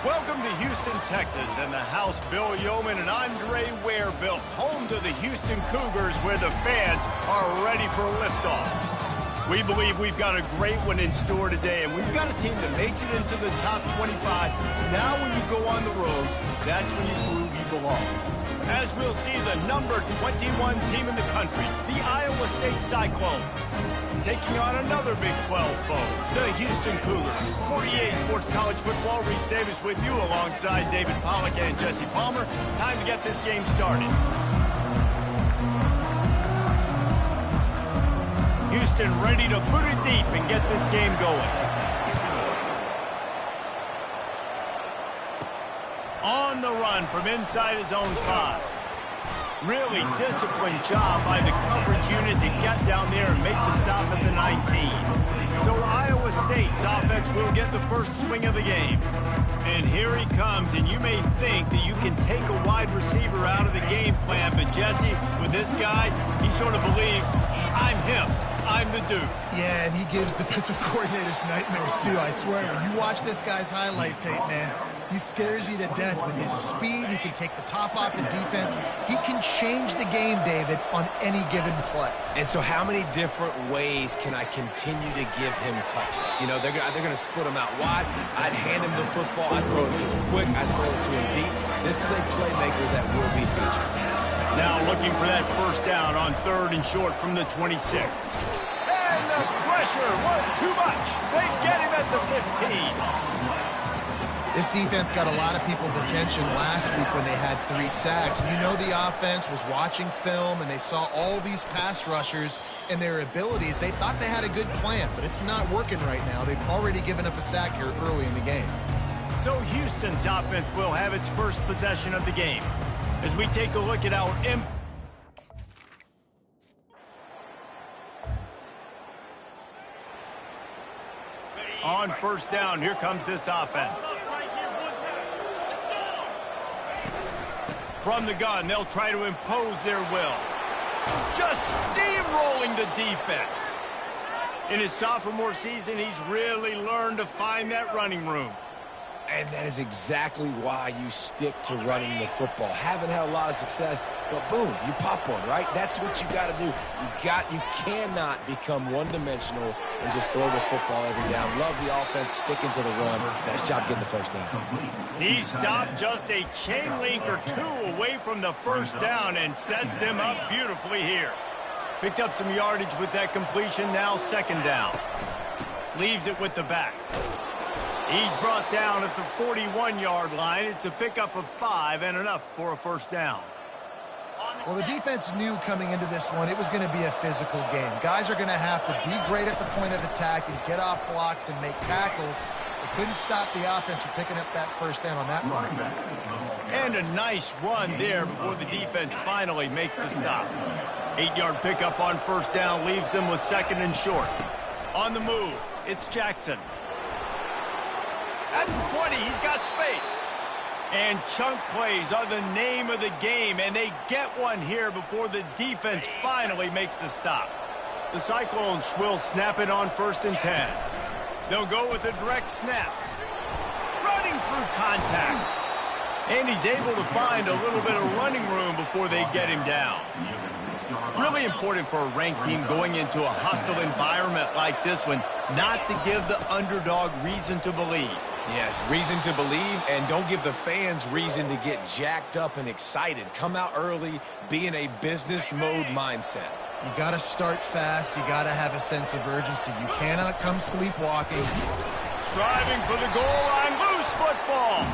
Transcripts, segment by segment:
Welcome to Houston, Texas, and the house Bill Yeoman and Andre Ware built, home to the Houston Cougars, where the fans are ready for liftoff. We believe we've got a great one in store today, and we've got a team that makes it into the top 25. Now when you go on the road, that's when you prove you belong. As we'll see the number 21 team in the country, the Iowa State Cyclones, taking on another Big 12 foe, the Houston Cougars. For EA Sports College Football, Reese Davis with you alongside David Pollack and Jesse Palmer. Time to get this game started. Houston ready to boot it deep and get this game going. On the run from inside his own 5. Really disciplined job by the coverage unit to get down there and make the stop at the 19. So Iowa State's offense will get the first swing of the game. And here he comes, and you may think that you can take a wide receiver out of the game plan, but Jesse, with this guy, he sort of believes, I'm him. I'm the dude. Yeah, and he gives defensive coordinators nightmares, too, I swear. When you watch this guy's highlight tape, man, he scares you to death with his speed. He can take the top off the defense. He can change the game, David, on any given play. And so how many different ways can I continue to give him touches? You know, they're going to split him out wide. I'd hand him the football. I'd throw it to him quick. I'd throw it to him deep. This is a playmaker that will be featured. Now looking for that first down on 3rd and short from the 26. And the pressure was too much. They get him at the 15. This defense got a lot of people's attention last week when they had 3 sacks. You know the offense was watching film, and they saw all these pass rushers and their abilities. They thought they had a good plan, but it's not working right now. They've already given up a sack here early in the game. So Houston's offense will have its first possession of the game. As we take a look at our on first down, here comes this offense. From the gun, they'll try to impose their will. Just steamrolling the defense. In his sophomore season, he's really learned to find that running room. And that is exactly why you stick to running the football. Haven't had a lot of success, but boom, you pop one, right? That's what you got to do. You cannot become one-dimensional and just throw the football every down. Love the offense sticking to the run. Nice job getting the first down. He stopped just a chain link or 2 away from the first down and sets them up beautifully here. Picked up some yardage with that completion. Now 2nd down. Leaves it with the back. He's brought down at the 41-yard line. It's a pickup of 5 and enough for a first down. Well, the defense knew coming into this one it was going to be a physical game. Guys are going to have to be great at the point of attack and get off blocks and make tackles. They couldn't stop the offense from picking up that first down on that run. And a nice run there before the defense finally makes the stop. 8-yard pickup on first down leaves them with 2nd and short. On the move, it's Jackson. At the 20, he's got space. And chunk plays are the name of the game, and they get one here before the defense finally makes the stop. The Cyclones will snap it on 1st and 10. They'll go with a direct snap. Running through contact. And he's able to find a little bit of running room before they get him down. Really important for a ranked team going into a hostile environment like this one, not to give the underdog reason to believe. Yes, reason to believe, and don't give the fans reason to get jacked up and excited. Come out early, be in a business mode mindset. You got to start fast. You got to have a sense of urgency. You cannot come sleepwalking. Striving for the goal line, loose football.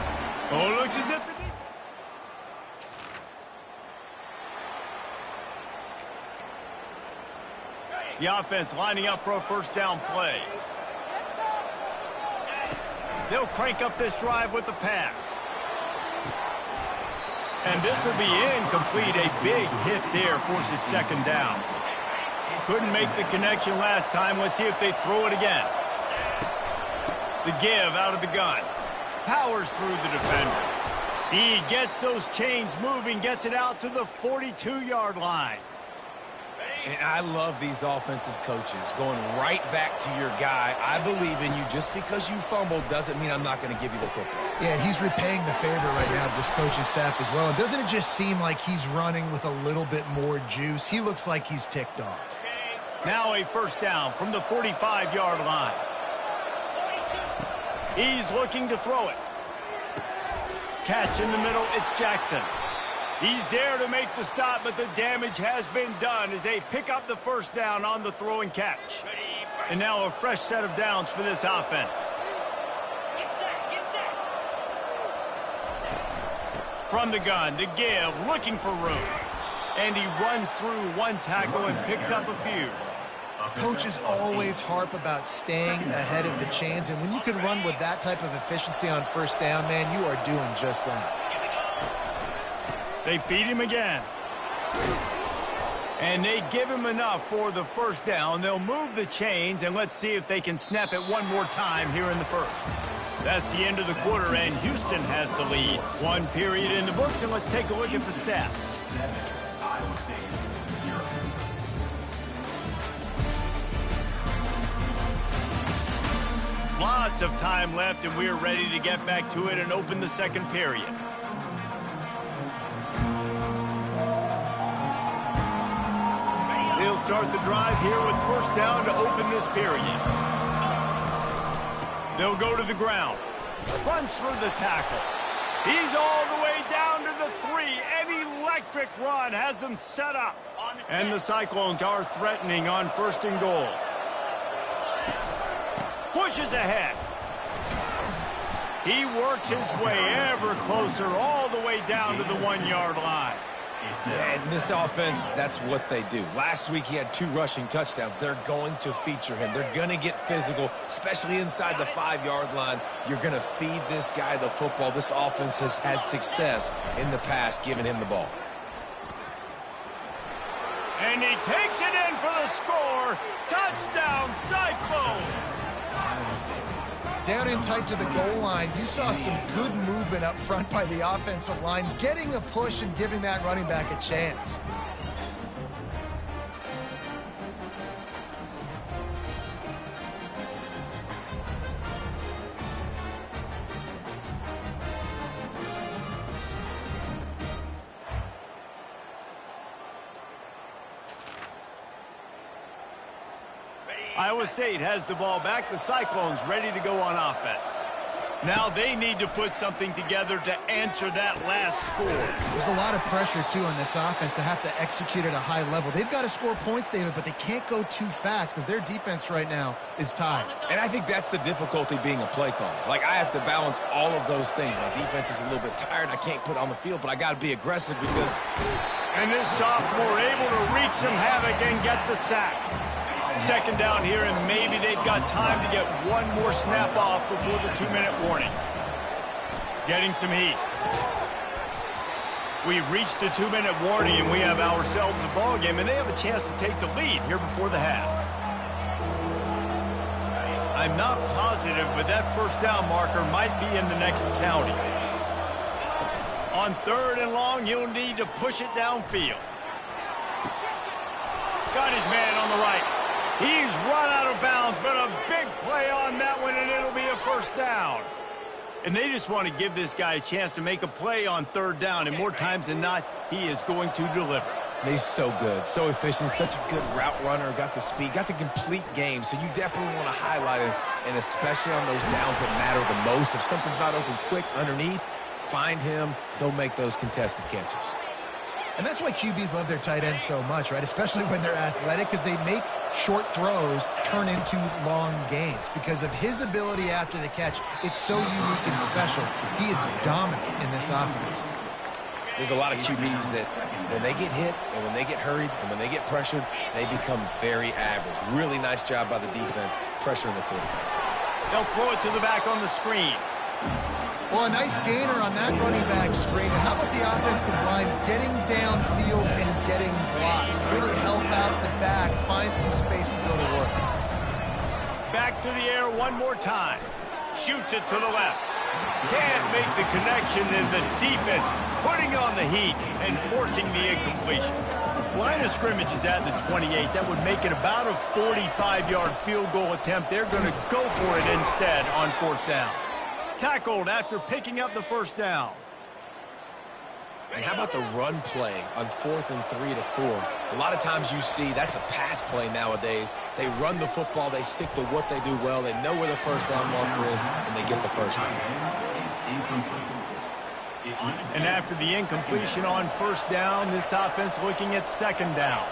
Oh, looks as if the offense lining up for a first down play. They'll crank up this drive with the pass. And this will be incomplete. A big hit there forces 2nd down. Couldn't make the connection last time. Let's see if they throw it again. The give out of the gun. Powers through the defender. He gets those chains moving, gets it out to the 42-yard line. And I love these offensive coaches going right back to your guy. I believe in you. Just because you fumbled doesn't mean I'm not going to give you the football. Yeah, he's repaying the favor right now to this coaching staff as well. And doesn't it just seem like he's running with a little bit more juice? He looks like he's ticked off. Now a first down from the 45-yard line. He's looking to throw it. Catch in the middle, it's Jackson. He's there to make the stop, but the damage has been done as they pick up the first down on the throw and catch. And now a fresh set of downs for this offense. From the gun to give, looking for room. And he runs through one tackle and picks up a few. Coaches always harp about staying ahead of the chains, and when you can run with that type of efficiency on first down, man, you are doing just that. They feed him again. And they give him enough for the first down. They'll move the chains, and let's see if they can snap it one more time here in the first. That's the end of the quarter, and Houston has the lead. One period in the books, and let's take a look at the stats. Lots of time left, and we're ready to get back to it and open the second period. They'll start the drive here with first down to open this period. They'll go to the ground. Runs for the tackle. He's all the way down to the 3. An electric run has them set up. And the Cyclones are threatening on first and goal. Pushes ahead. He works his way ever closer all the way down to the 1-yard line. And this offense, that's what they do. Last week he had 2 rushing touchdowns. They're going to feature him. They're going to get physical, especially inside the 5-yard line. You're going to feed this guy the football. This offense has had success in the past giving him the ball. And he takes it in for the score. Touchdown, Cyclones! Down in tight to the goal line, you saw some good movement up front by the offensive line, getting a push and giving that running back a chance. Iowa State has the ball back. The Cyclones ready to go on offense. Now they need to put something together to answer that last score. There's a lot of pressure, too, on this offense to have to execute at a high level. They've got to score points, David, but they can't go too fast because their defense right now is tired. And I think that's the difficulty being a play caller. Like, I have to balance all of those things. My defense is a little bit tired. I can't put it on the field, but I got to be aggressive because... And this sophomore able to wreak some havoc and get the sack. Second down here, and maybe they've got time to get one more snap off before the 2-minute warning. Getting some heat. We've reached the 2-minute warning, and we have ourselves a ball game, and they have a chance to take the lead here before the half. I'm not positive, but that first down marker might be in the next county. On 3rd and long, he'll need to push it downfield. Got his man on the right. He's run out of bounds, but a big play on that one, and it'll be a first down. And they just want to give this guy a chance to make a play on 3rd down, and more times than not, he is going to deliver. He's so good, so efficient, such a good route runner, got the speed, got the complete game, so you definitely want to highlight him, and especially on those downs that matter the most. If something's not open quick underneath, find him, they'll make those contested catches. And that's why QBs love their tight ends so much, right? Especially when they're athletic, because they make short throws turn into long gains. Because of his ability after the catch, it's so unique and special. He is dominant in this offense. There's a lot of QBs that when they get hit and when they get hurried and when they get pressured, they become very average. Really nice job by the defense, pressuring the quarterback. They'll throw it to the back on the screen. Well, a nice gainer on that running back screen. And how about the offensive line getting downfield and getting blocks to really help out the back, find some space to go to work. Back to the air one more time. Shoots it to the left. Can't make the connection, and the defense putting on the heat and forcing the incompletion. Line of scrimmage is at the 28. That would make it about a 45-yard field goal attempt. They're going to go for it instead on 4th down. Tackled after picking up the 1st down. And how about the run play on 4th and 3 to 4? A lot of times you see that's a pass play nowadays. They run the football. They stick to what they do well. They know where the 1st down marker is, and they get the 1st down. And after the incompletion on 1st down, this offense looking at 2nd down.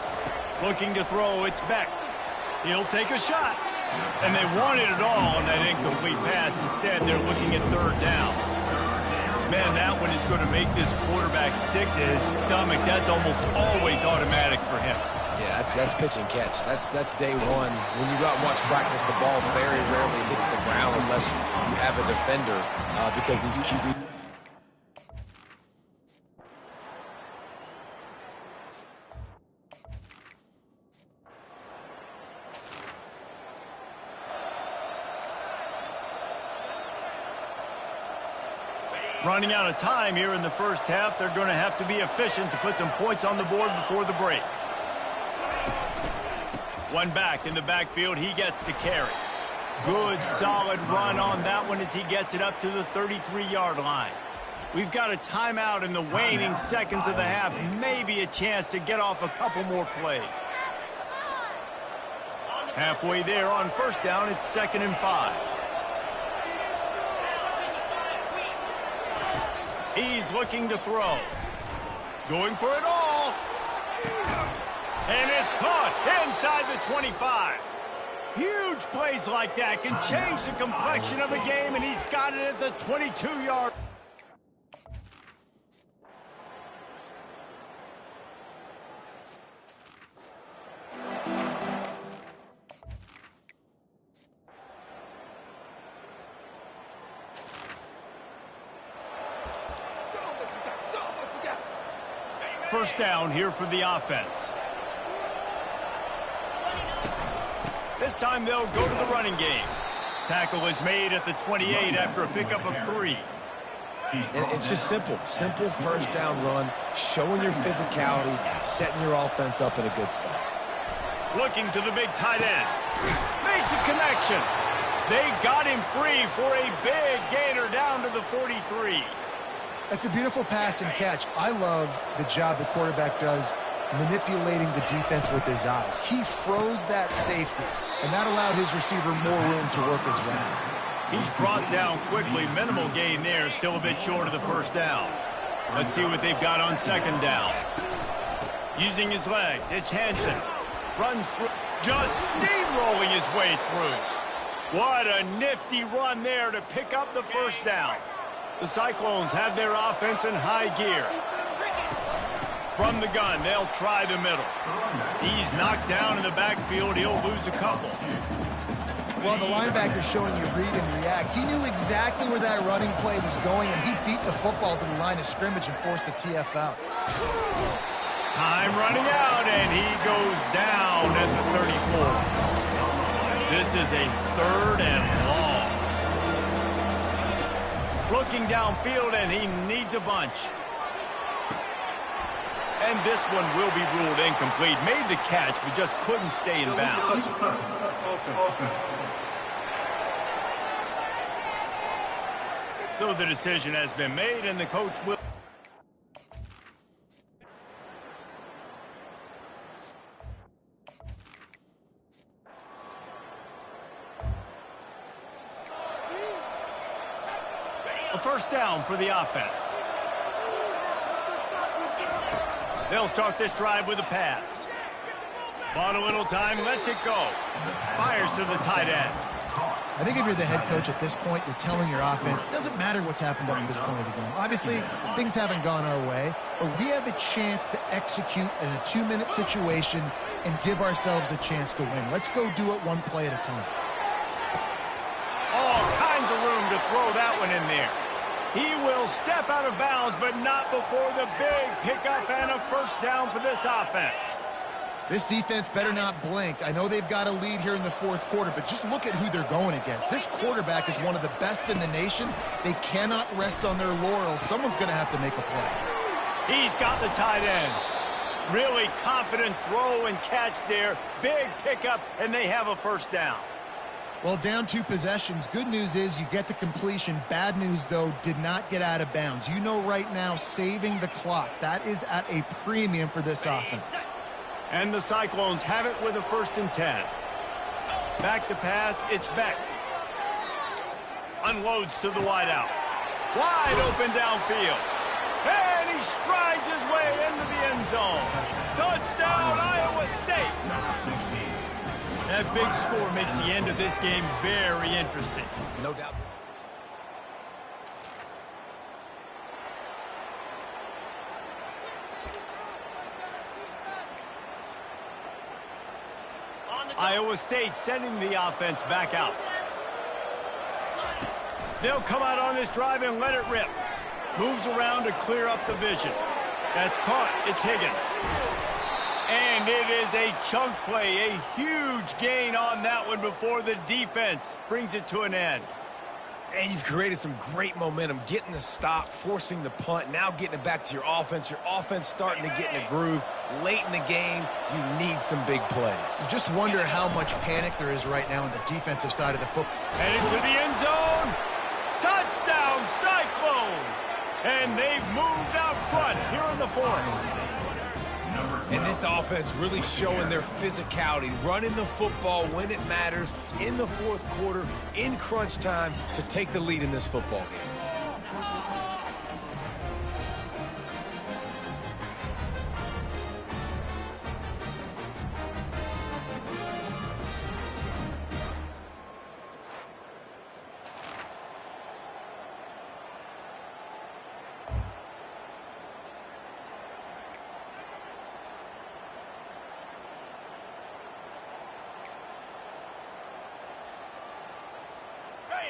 Looking to throw, it's Beck. He'll take a shot. And they wanted it all on that incomplete pass. Instead, they're looking at 3rd down. Man, that one is going to make this quarterback sick to his stomach. That's almost always automatic for him. Yeah, that's pitch and catch. That's day one. When you go out and watch practice, the ball very rarely hits the ground unless you have a defender because these QB... Running out of time here in the 1st half. They're going to have to be efficient to put some points on the board before the break. One back in the backfield. He gets the carry. Good, solid run on that one as he gets it up to the 33-yard line. We've got a timeout in the waning seconds of the half. Maybe a chance to get off a couple more plays. Halfway there on 1st down. It's 2nd and 5. He's looking to throw. Going for it all. And it's caught inside the 25. Huge plays like that can change the complexion of a game, and he's got it at the 22-yard. First down here for the offense. This time they'll go to the running game. Tackle is made at the 28 after a pickup of 3. And it's just simple. Simple 1st down run, showing your physicality, setting your offense up in a good spot. Looking to the big tight end. Makes a connection. They got him free for a big gainer down to the 43. That's a beautiful pass and catch. I love the job the quarterback does manipulating the defense with his eyes. He froze that safety, and that allowed his receiver more room to work his route. He's brought down quickly. Minimal gain there. Still a bit short of the 1st down. Let's see what they've got on 2nd down. Using his legs, it's Hansen. Runs through, just steamrolling his way through. What a nifty run there to pick up the 1st down. The Cyclones have their offense in high gear. From the gun, they'll try the middle. He's knocked down in the backfield. He'll lose a couple. Well, the linebacker's showing you read and react. He knew exactly where that running play was going, and he beat the football to the line of scrimmage and forced the TF out. Time running out, and he goes down at the 34. This is a 3rd and long. Looking downfield, and he needs a bunch. And this one will be ruled incomplete. Made the catch, but just couldn't stay in bounds. So the decision has been made, and the coach will... A 1st down for the offense. They'll start this drive with a pass. Bought a little time, lets it go. Fires to the tight end. I think if you're the head coach at this point, you're telling your offense, it doesn't matter what's happened up to this point of the game. Obviously, things haven't gone our way, but we have a chance to execute in a 2-minute situation and give ourselves a chance to win. Let's go do it one play at a time. All kinds of room to throw that one in there. He will step out of bounds, but not before the big pickup and a 1st down for this offense. This defense better not blink. I know they've got a lead here in the 4th quarter, but just look at who they're going against. This quarterback is one of the best in the nation. They cannot rest on their laurels. Someone's going to have to make a play. He's got the tight end. Really confident throw and catch there. Big pickup, and they have a first down. Well, down 2 possessions. Good news is you get the completion. Bad news, though, did not get out of bounds. You know right now, saving the clock. That is at a premium for this offense. And the Cyclones have it with a 1st and 10. Back to pass, it's Beck. Unloads to the wideout. Wide open downfield. And he strides his way into the end zone. Touchdown, Iowa State. That big score makes the end of this game very interesting. No doubt. Iowa State sending the offense back out. They'll come out on this drive and let it rip. Moves around to clear up the vision. That's caught. It's Higgins. And it is a chunk play, a huge gain on that one before the defense brings it to an end. And you've created some great momentum, getting the stop, forcing the punt, now getting it back to your offense. Your offense starting to get in a groove. Late in the game, you need some big plays. You just wonder how much panic there is right now on the defensive side of the football. Headed to the end zone. Touchdown, Cyclones! And they've moved out front here in the 4th. And this offense really showing their physicality, running the football when it matters, in the 4th quarter, in crunch time, to take the lead in this football game.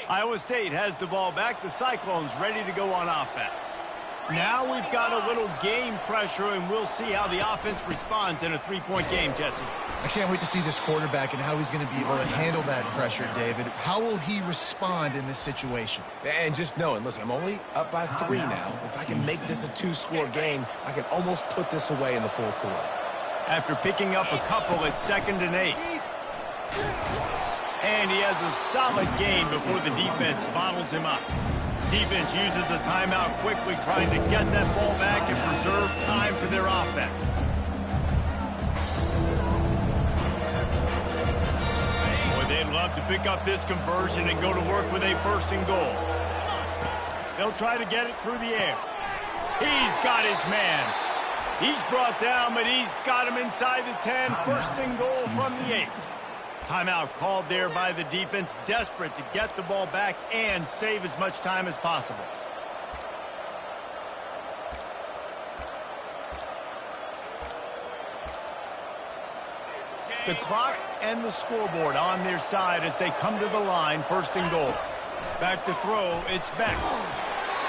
Iowa State has the ball back. The Cyclones ready to go on offense. Now we've got a little game pressure, and we'll see how the offense responds in a 3-point game, Jesse. I can't wait to see this quarterback and how he's going to be able to handle that pressure, David. How will he respond in this situation? And just knowing, listen, I'm only up by 3 now. If I can make this a 2-score game, I can almost put this away in the 4th quarter. After picking up a couple, it's 2nd and 8. And he has a solid gain before the defense bottles him up. Defense uses a timeout quickly, trying to get that ball back and preserve time for their offense. Boy, they'd love to pick up this conversion and go to work with a 1st and goal. They'll try to get it through the air. He's got his man. He's brought down, but he's got him inside the 10. 1st and goal from the 8. Timeout called there by the defense, desperate to get the ball back and save as much time as possible. The clock and the scoreboard on their side as they come to the line, 1st and goal. Back to throw, it's Beck.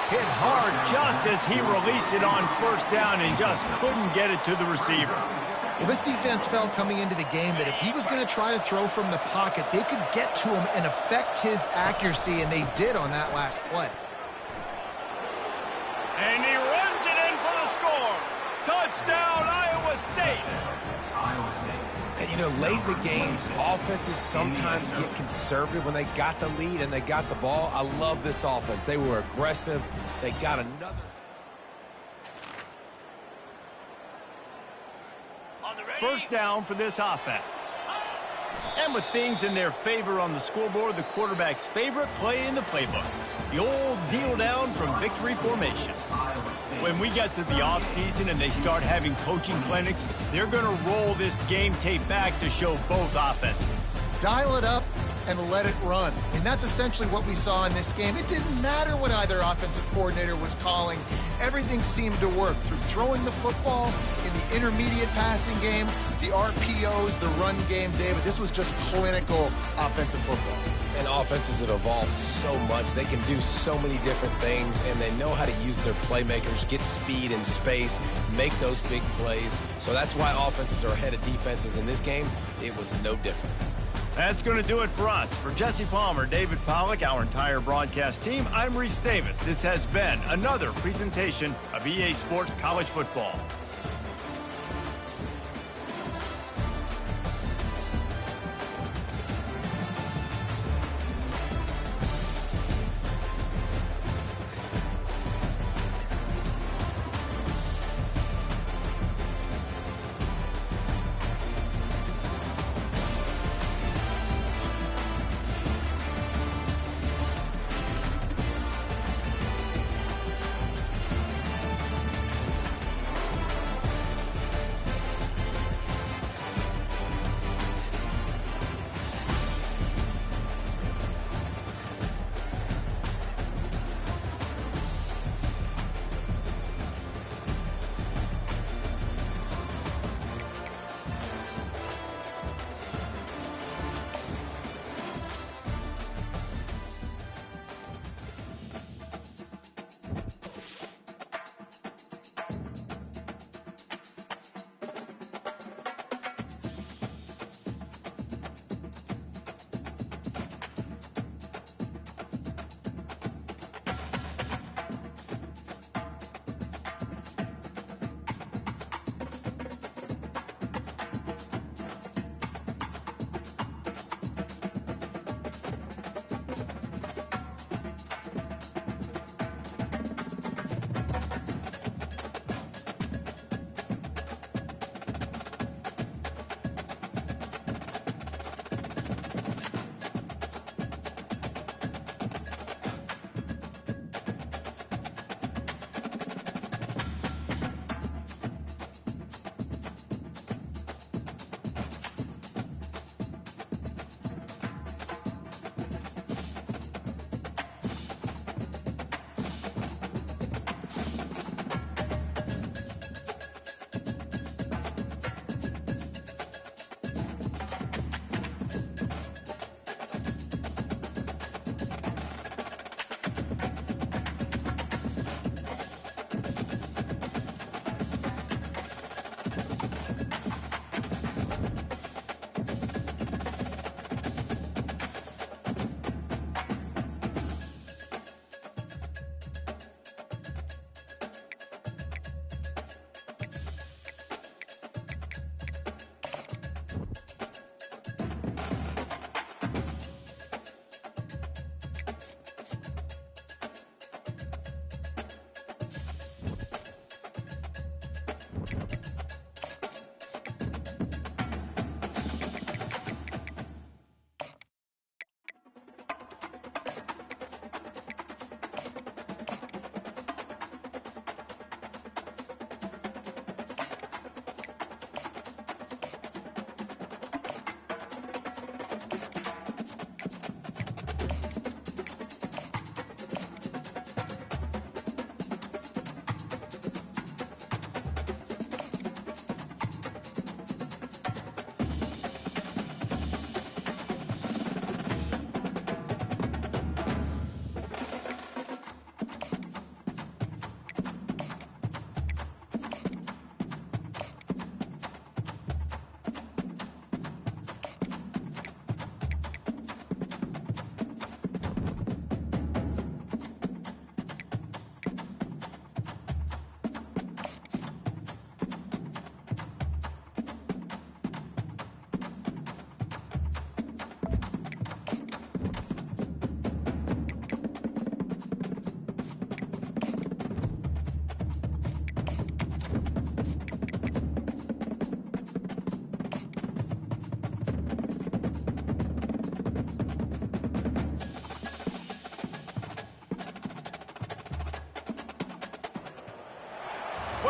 Hit hard just as he released it on 1st down and just couldn't get it to the receiver. Well, this defense felt coming into the game that if he was going to try to throw from the pocket, they could get to him and affect his accuracy, and they did on that last play. And he runs it in for the score. Touchdown, Iowa State. And, you know, late in the games, offenses sometimes get conservative when they got the lead and they got the ball. I love this offense. They were aggressive. They got another. First down for this offense. And with things in their favor on the scoreboard, the quarterback's favorite play in the playbook, the old kneel down from victory formation. When we get to the offseason and they start having coaching clinics, they're going to roll this game tape back to show both offenses. Dial it up and let it run. And that's essentially what we saw in this game. It didn't matter what either offensive coordinator was calling. Everything seemed to work through throwing the football, in the intermediate passing game, the RPOs, the run game, David. This was just clinical offensive football. And offenses that evolve so much. They can do so many different things, and they know how to use their playmakers, get speed and space, make those big plays. So that's why offenses are ahead of defenses in this game. It was no different. That's going to do it for us. For Jesse Palmer, David Pollack, our entire broadcast team, I'm Reese Davis. This has been another presentation of EA Sports College Football.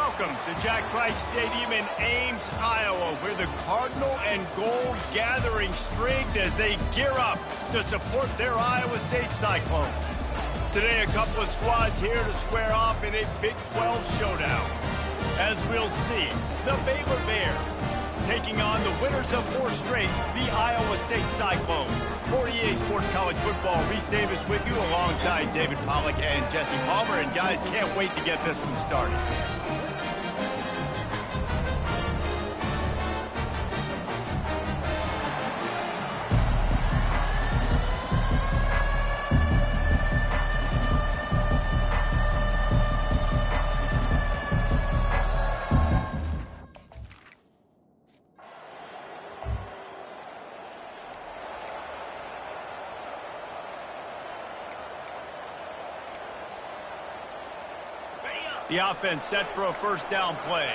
Welcome to Jack Trice Stadium in Ames, Iowa, where the Cardinal and Gold gathering strength as they gear up to support their Iowa State Cyclones. Today, a couple of squads here to square off in a Big 12 showdown. As we'll see, the Baylor Bears taking on the winners of 4 straight, the Iowa State Cyclones. For EA Sports College Football, Reese Davis with you alongside David Pollack and Jesse Palmer. And guys, can't wait to get this one started. The offense set for a first down play.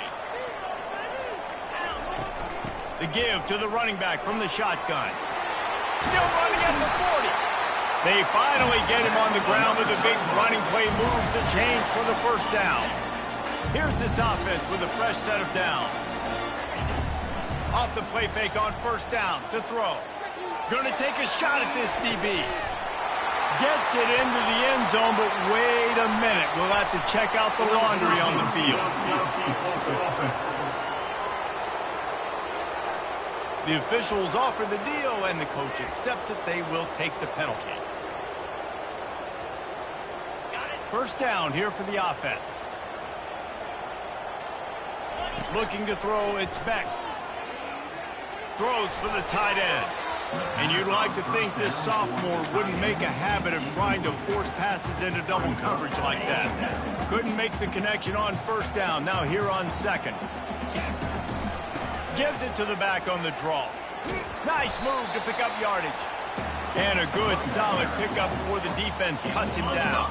The give to the running back from the shotgun. Still running at the 40. They finally get him on the ground with a big running play, moves the chains for the first down. Here's this offense with a fresh set of downs. Off the play fake on first down to throw. Going to take a shot at this DB. Gets it into the end zone, but wait a minute. We'll have to check out the laundry on the field. The officials offer the deal, and the coach accepts it. They will take the penalty. First down here for the offense. Looking to throw, it's Beck. Throws for the tight end. And you'd like to think this sophomore wouldn't make a habit of trying to force passes into double coverage like that. Couldn't make the connection on first down. Now here on second. Gives it to the back on the draw. Nice move to pick up yardage. And a good, solid pickup before the defense cuts him down.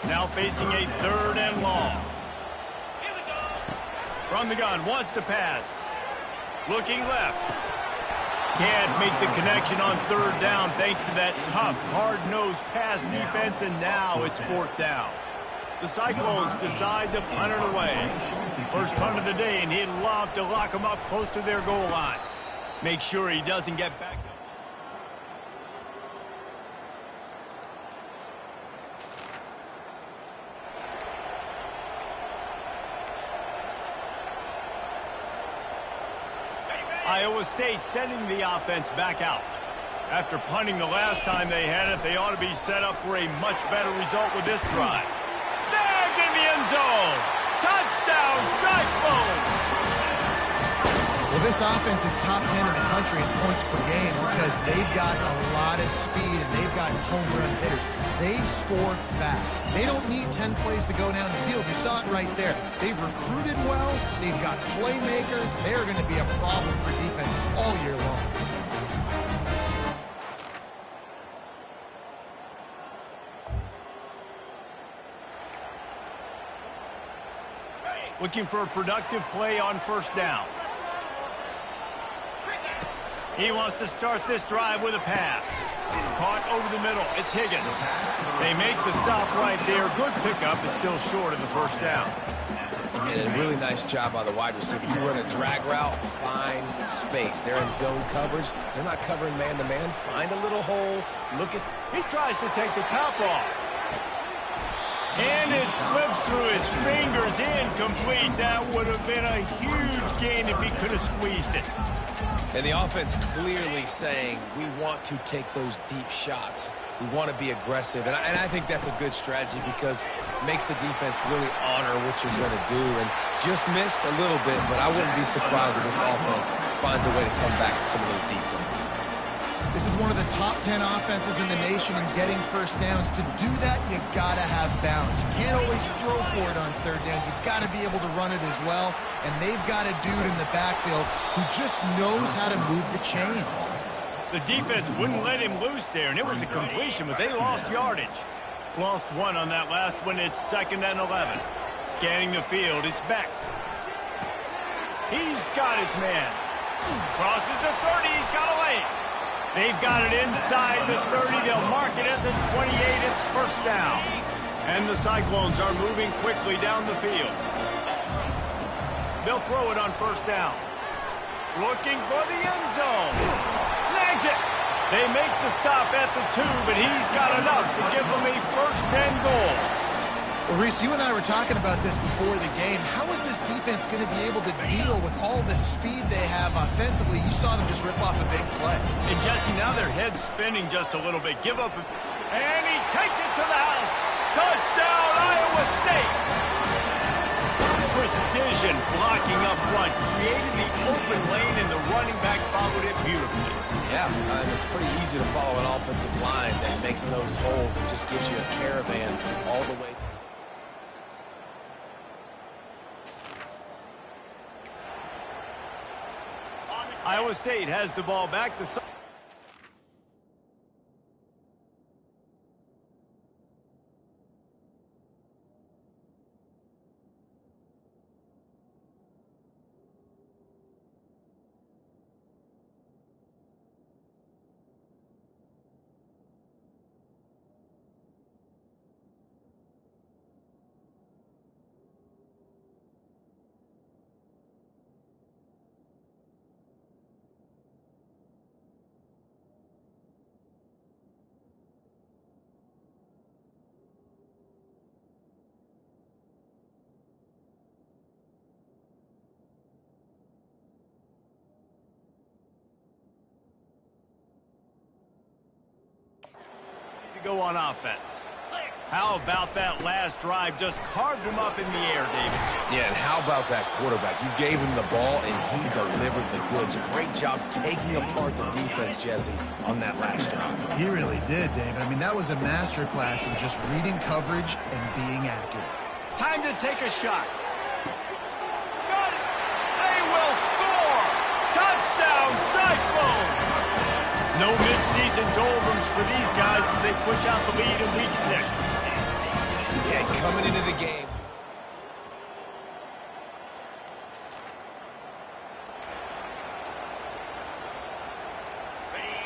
Now facing a 3rd and long. From the gun, wants to pass. Looking left. Can't make the connection on 3rd down thanks to that tough, hard-nosed pass defense, and now it's 4th down. The Cyclones decide to punt it away. First punt of the day, and he'd love to lock them up close to their goal line. Make sure he doesn't get back up. Iowa State sending the offense back out. After punting the last time they had it, they ought to be set up for a much better result with this drive. Snagged in the end zone. Touchdown, Cyclones! Well, this offense is top 10 in the country in points per game because they've got a lot of speed and they've got home run hitters. They score fast. They don't need 10 plays to go down the field. You saw it right there. They've recruited well. They've got playmakers. They're going to be a problem for defenses all year long. Looking for a productive play on first down. He wants to start this drive with a pass. Caught over the middle. It's Higgins. They make the stop right there. Good pickup, but still short of the first down. And a really nice job by the wide receiver. You run a drag route, find space. They're in zone coverage. They're not covering man-to-man. Find a little hole. Look at... He tries to take the top off. And it slips through his fingers, incomplete. That would have been a huge gain if he could have squeezed it. And the offense clearly saying, we want to take those deep shots. We want to be aggressive. And I think that's a good strategy because it makes the defense really honor what you're going to do. And just missed a little bit, but I wouldn't be surprised if this offense finds a way to come back to some of those deep ones. This is one of the top 10 offenses in the nation in getting first downs. To do that, you got to have balance. You can't always throw for it on 3rd down. You've got to be able to run it as well. And they've got a dude in the backfield who just knows how to move the chains. The defense wouldn't let him loose there, and it was a completion, but they lost yardage. Lost 1 on that last one. It's 2nd and 11. Scanning the field, it's Beck. He's got his man. Crosses the 30, he's got a lane. They've got it inside the 30. They'll mark it at the 28. It's first down. And the Cyclones are moving quickly down the field. They'll throw it on first down. Looking for the end zone. Snags it. They make the stop at the 2, but he's got enough to give them a first and goal. Well, Reese, you and I were talking about this before the game. How is this defense going to be able to deal with all the speed they have offensively? You saw them just rip off a big play. And, Jesse, now their head's spinning just a little bit. Give up. And he takes it to the house. Touchdown, Iowa State. Precision blocking up front. Created the open lane, and the running back followed it beautifully. Yeah, it's pretty easy to follow an offensive line that makes those holes and just gives you a caravan all the way. Iowa State has the ball back. Go on offense. How about that last drive? Just carved him up in the air, David. Yeah, and how about that quarterback? You gave him the ball, and he delivered the goods. Great job taking apart the defense, Jesse, on that last drive. He really did, David. I mean, that was a masterclass of just reading coverage and being accurate. Time to take a shot. Got it. They will score. Touchdown, Cyclones. No mid-season doldrums for these guys as they push out the lead in Week 6. Yeah, coming into the game.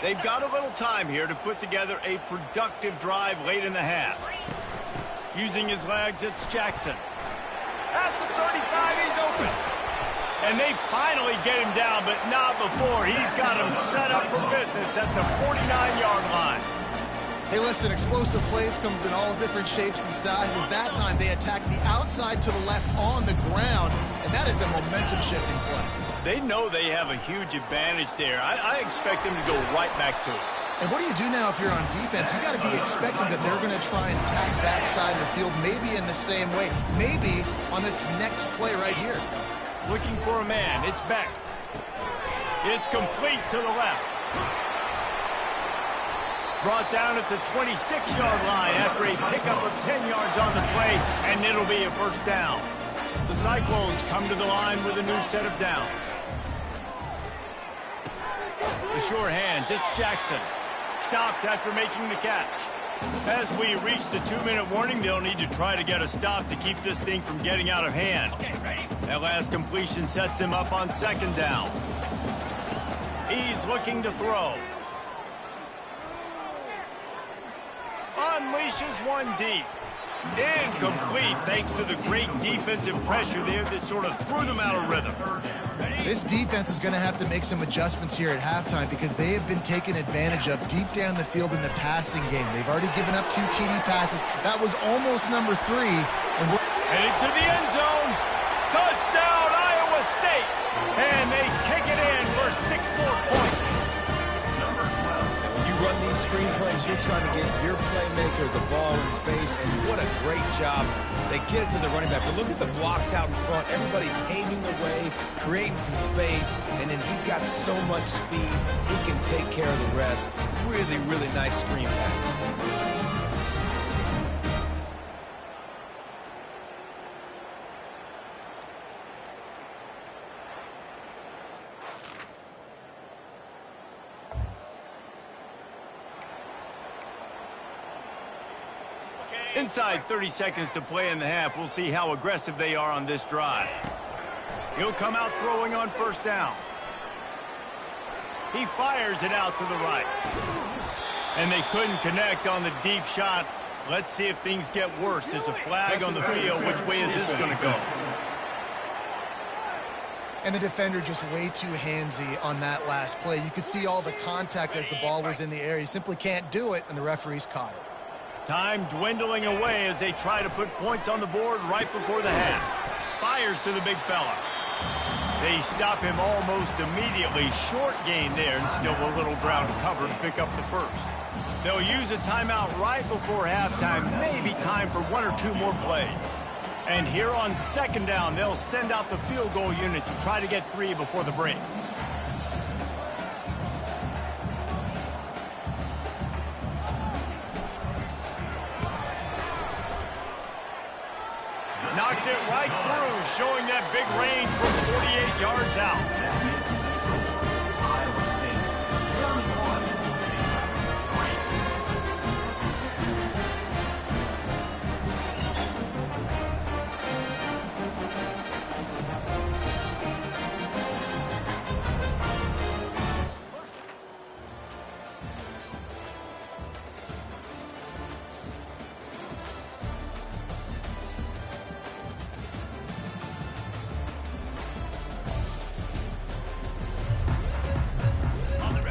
They've got a little time here to put together a productive drive late in the half. Using his legs, it's Jackson. At the 35, he's open. And they finally get him down, but not before. He's got him set up for business at the 49-yard line. Hey, listen, explosive plays comes in all different shapes and sizes. That time, they attack the outside to the left on the ground, and that is a momentum-shifting play. They know they have a huge advantage there. I expect them to go right back to it. And what do you do now if you're on defense? You got to be expecting that they're going to try and attack that side of the field, maybe in the same way, maybe on this next play right here. Looking for a man. It's back. It's complete to the left. Brought down at the 26-yard line after a pickup of 10 yards on the play, and it'll be a first down. The Cyclones come to the line with a new set of downs. The sure hands. It's Jackson. Stopped after making the catch. As we reach the 2-minute warning, they'll need to try to get a stop to keep this thing from getting out of hand. That last completion sets them up on second down. He's looking to throw. Unleashes one deep. Incomplete thanks to the great defensive pressure there that sort of threw them out of rhythm. This defense is going to have to make some adjustments here at halftime because they have been taken advantage of deep down the field in the passing game. They've already given up 2 TD passes. That was almost number 3. And headed to the end zone. Touchdown, Iowa State. And they take it in for 6 more points. Run these screen plays, you're trying to get your playmaker the ball in space, and what a great job. They get it to the running back, but look at the blocks out in front. Everybody paving the way, creating some space, and then he's got so much speed, he can take care of the rest. Really, really nice screen pass. Inside 30 seconds to play in the half. We'll see how aggressive they are on this drive. He'll come out throwing on first down. He fires it out to the right. And they couldn't connect on the deep shot. Let's see if things get worse. There's a flag on the field. Which way is this going to go? And the defender just way too handsy on that last play. You could see all the contact as the ball was in the air. You simply can't do it, and the referees caught it. Time dwindling away as they try to put points on the board right before the half. Fires to the big fella. They stop him almost immediately. Short gain there, and still a little ground cover to pick up the first. They'll use a timeout right before halftime. Maybe time for one or two more plays. And here on second down, they'll send out the field goal unit to try to get 3 before the break. Knocked it right through, showing that big range from 48 yards out.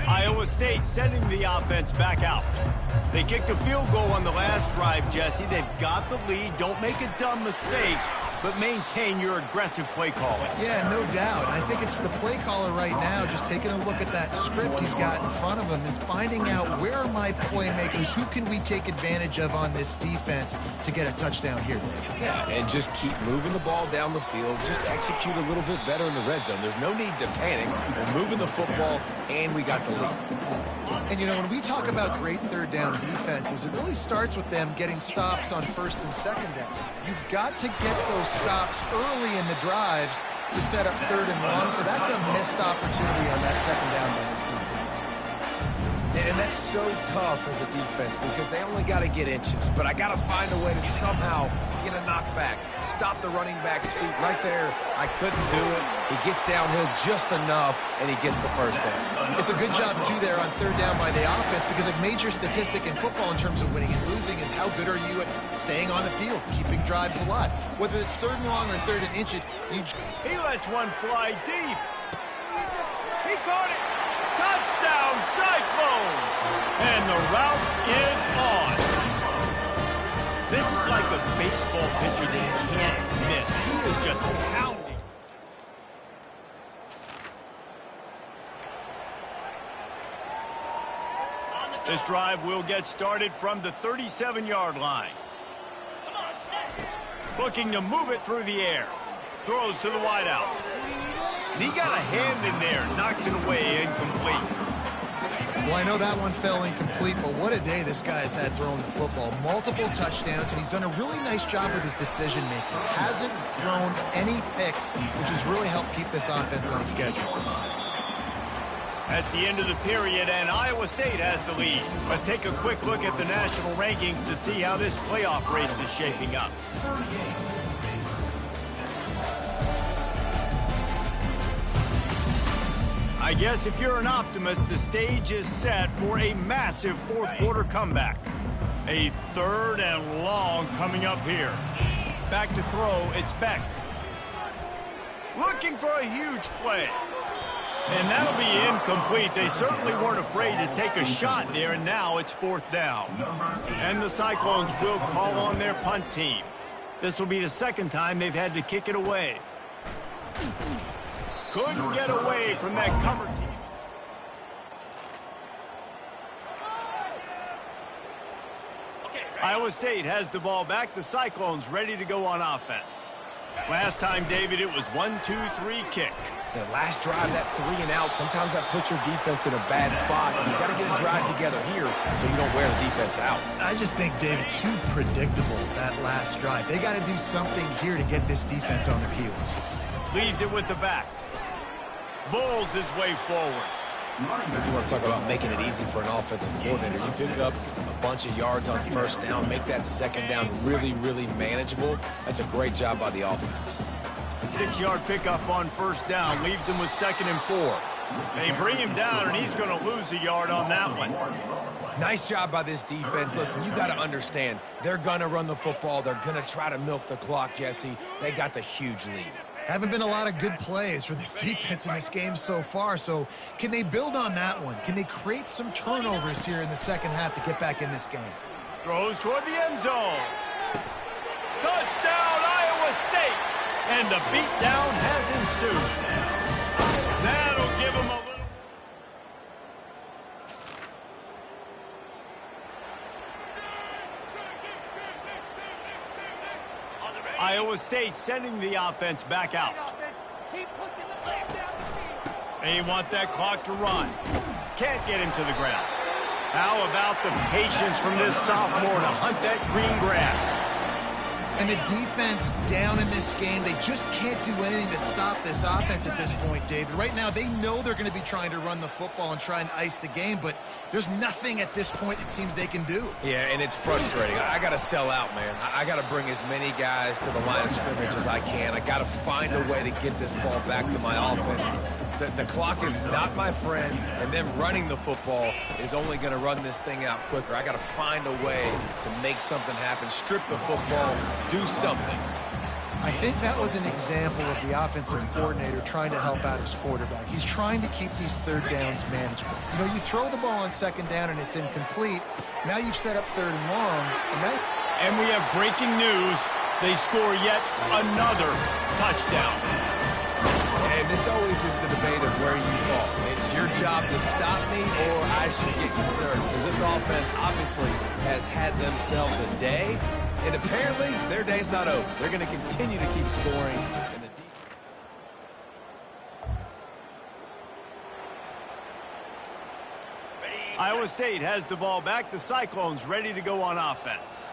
Iowa State sending the offense back out. They kicked a field goal on the last drive, Jesse. They've got the lead. Don't make a dumb mistake, but maintain your aggressive play calling. Yeah, no doubt. I think it's for the play caller right now, just taking a look at that script he's got in front of him and finding out where are my playmakers, who can we take advantage of on this defense to get a touchdown here. Yeah, and just keep moving the ball down the field. Just execute a little bit better in the red zone. There's no need to panic. We're moving the football, and we got the lead. And, you know, when we talk about great third down defenses, it really starts with them getting stops on first and second down. You've got to get those stops early in the drives to set up third and long, so that's a missed opportunity on that second down by this defense. And that's so tough as a defense because they only got to get inches. But I got to find a way to somehow get a knockback, stop the running back's feet right there. I couldn't do it. He gets downhill just enough, and he gets the first down. It's a good job, too, there on third down by the offense because a major statistic in football in terms of winning and losing is how good are you at staying on the field, keeping drives alive. Whether it's third and long or third and inch, he lets one fly deep. He caught it. Touchdown, Cyclones! And the route is on. This is like a baseball pitcher that can't miss. He is just pounding. This drive will get started from the 37-yard line. Looking to move it through the air. Throws to the wideout. And he got a hand in there, knocks it away, incomplete. Well, I know that one fell incomplete, but what a day this guy's had throwing the football. Multiple touchdowns, and he's done a really nice job with his decision-making. Hasn't thrown any picks, which has really helped keep this offense on schedule. That's the end of the period, and Iowa State has the lead. Let's take a quick look at the national rankings to see how this playoff race is shaping up. I guess if you're an optimist, the stage is set for a massive fourth-quarter comeback. A third and long coming up here. Back to throw, it's Beck. Looking for a huge play. And that'll be incomplete. They certainly weren't afraid to take a shot there, and now it's fourth down. And the Cyclones will call on their punt team. This will be the second time they've had to kick it away. Couldn't get away from that cover team. Iowa State has the ball back. The Cyclones ready to go on offense. Last time, David, it was 1-2-3 kick. The last drive, that 3 and out, sometimes that puts your defense in a bad spot. And you got to get a drive together here so you don't wear the defense out. I just think, David, too predictable, that last drive. They got to do something here to get this defense on their heels. Leaves it with the back. Bulls his way forward. You want to talk about making it easy for an offensive coordinator. You pick up a bunch of yards on first down, make that second down really, really manageable. That's a great job by the offense. 6-yard pickup on first down leaves him with 2nd and 4. They bring him down, and he's going to lose a yard on that one. Nice job by this defense. Listen, you got to understand, they're going to run the football. They're going to try to milk the clock, Jesse. They got the huge lead. Haven't been a lot of good plays for this defense in this game so far, so can they build on that one? Can they create some turnovers here in the second half to get back in this game? Throws toward the end zone. Touchdown, Iowa State! And the beatdown has ensued. That'll give them a little... Iowa State sending the offense back out. They want that clock to run. Can't get him to the ground. How about the patience from this sophomore to hunt that green grass? And the defense down in this game, they just can't do anything to stop this offense at this point, David. Right now, they know they're going to be trying to run the football and try and ice the game, but there's nothing at this point it seems they can do. Yeah, and it's frustrating. I got to sell out, man. I got to bring as many guys to the line of scrimmage as I can. I got to find a way to get this ball back to my offense. The clock is not my friend, and them running the football is only going to run this thing out quicker. I got to find a way to make something happen, strip the football, do something. I think that was an example of the offensive coordinator trying to help out his quarterback. He's trying to keep these third downs manageable. You know, you throw the ball on second down and it's incomplete. Now you've set up third and long. And we have breaking news. They score yet another touchdown. And this always is the debate of where you fall. It's your job to stop me, or I should get concerned, because this offense obviously has had themselves a day, and apparently their day's not over. They're going to continue to keep scoring. Iowa State has the ball back. The Cyclones ready to go on offense.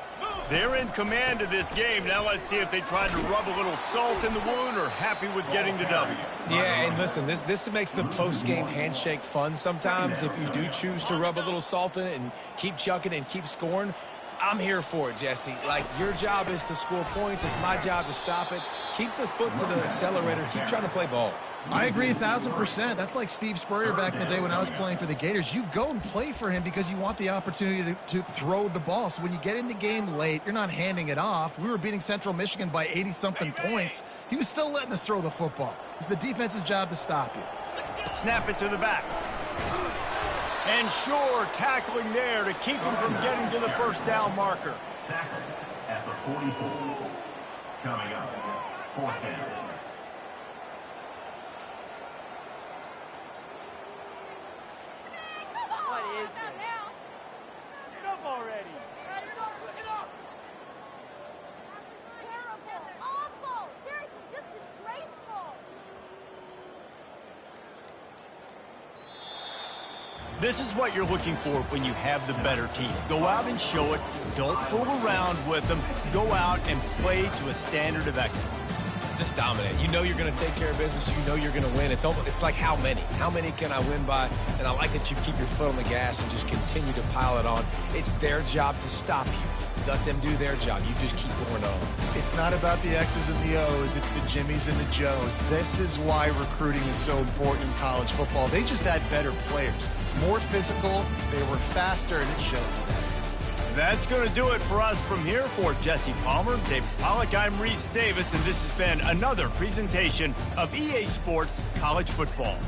They're in command of this game. Now let's see if they try to rub a little salt in the wound or happy with getting the W. Yeah, and listen, this makes the post-game handshake fun sometimes if you do choose to rub a little salt in it and keep chucking and keep scoring. I'm here for it, Jesse. Like, your job is to score points. It's my job to stop it. Keep the foot to the accelerator. Keep trying to play ball. I agree 1,000%. That's like Steve Spurrier back in the day when I was playing for the Gators. You go and play for him because you want the opportunity to throw the ball. So when you get in the game late, you're not handing it off. We were beating Central Michigan by 80-something points. He was still letting us throw the football. It's the defense's job to stop you. Snap it to the back. And sure, tackling there to keep him from getting to the first down marker. Tackle at the 44. Coming up, fourth down. What is this? Get up already. Get up. Terrible. Awful. Seriously, just disgraceful. This is what you're looking for when you have the better team. Go out and show it. Don't fool around with them. Go out and play to a standard of excellence. Just dominate. You know you're going to take care of business. You know you're going to win. It's like how many? How many can I win by? And I like that you keep your foot on the gas and just continue to pile it on. It's their job to stop you. Let them do their job. You just keep going on. It's not about the X's and the O's. It's the Jimmies and the Joes. This is why recruiting is so important in college football. They just had better players. More physical. They were faster, and it shows. That's going to do it for us from here. For Jesse Palmer, Dave Pollack, I'm Reese Davis, and this has been another presentation of EA Sports College Football.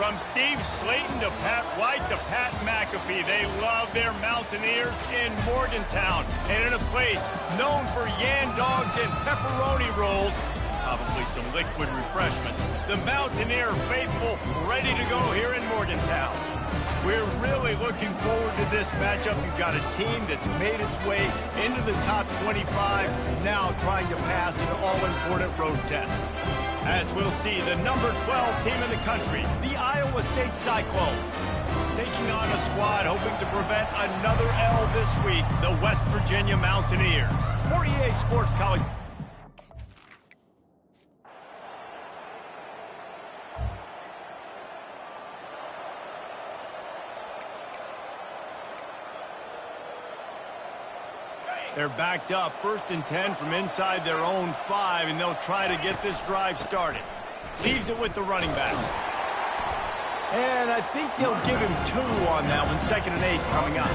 From Steve Slayton to Pat White to Pat McAfee, they love their Mountaineers in Morgantown. And in a place known for yan dogs and pepperoni rolls, probably some liquid refreshments, the Mountaineer faithful ready to go here in Morgantown. We're really looking forward to this matchup. You've got a team that's made its way into the top 25, now trying to pass an all-important road test. As we'll see, the number 12 team in the country, the Iowa State Cyclones, taking on a squad hoping to prevent another L this week, the West Virginia Mountaineers. For EA Sports College. They're backed up, 1st and 10 from inside their own 5, and they'll try to get this drive started. Leaves it with the running back. And I think they'll give him 2 on that one, 2nd and 8 coming up.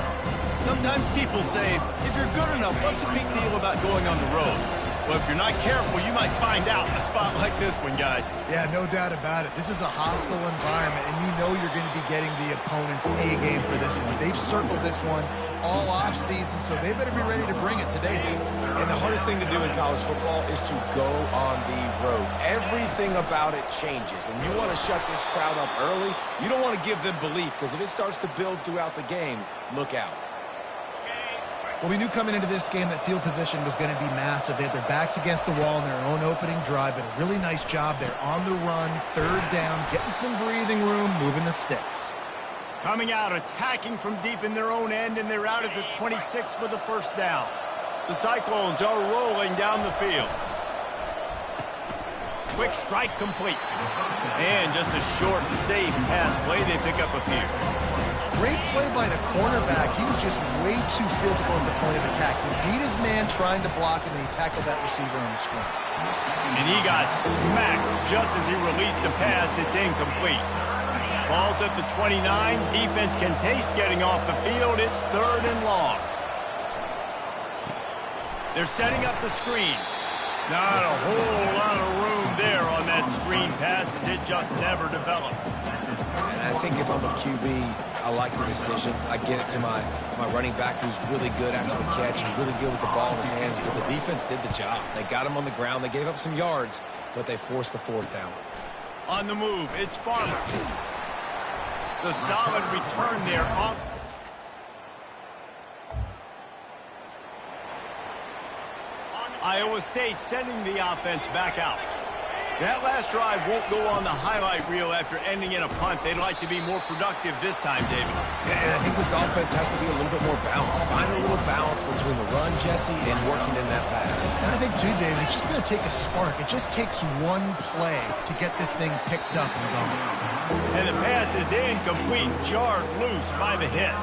Sometimes people say, if you're good enough, what's the big deal about going on the road? Well, if you're not careful, you might find out in a spot like this one, guys. Yeah, no doubt about it. This is a hostile environment, and you know you're going to be getting the opponent's A-game for this one. They've circled this one all off-season, so they better be ready to bring it today, dude. And the hardest thing to do in college football is to go on the road. Everything about it changes, and you want to shut this crowd up early. You don't want to give them belief, because if it starts to build throughout the game, look out. Well, we knew coming into this game that field position was going to be massive. They had their backs against the wall in their own opening drive, but a really nice job there on the run, 3rd down, getting some breathing room, moving the sticks. Coming out, attacking from deep in their own end, and they're out at the 26 for the 1st down. The Cyclones are rolling down the field. Quick strike complete. And just a short, safe pass play. They pick up a few. Great play by the cornerback. He was just way too physical at the point of attack. He beat his man trying to block him, and he tackled that receiver on the screen. And he got smacked just as he released the pass. It's incomplete. Ball's at the 29. Defense can taste getting off the field. It's 3rd and long. They're setting up the screen. Not a whole lot of room there on that screen pass, as it just never developed. And I think if I'm a QB, I like the decision. I get it to my running back, who's really good after the catch and really good with the ball in his hands, but the defense did the job. They got him on the ground. They gave up some yards, but they forced the 4th down. On the move, it's Farmer. The solid return there off. Iowa State sending the offense back out. That last drive won't go on the highlight reel after ending in a punt. They'd like to be more productive this time, David. Yeah, and I think this offense has to be a little bit more balanced. Find a little balance between the run, Jesse, and working in that pass. And I think, too, David, it's just going to take a spark. It just takes one play to get this thing picked up and going. And the pass is incomplete, jarred loose by the hit.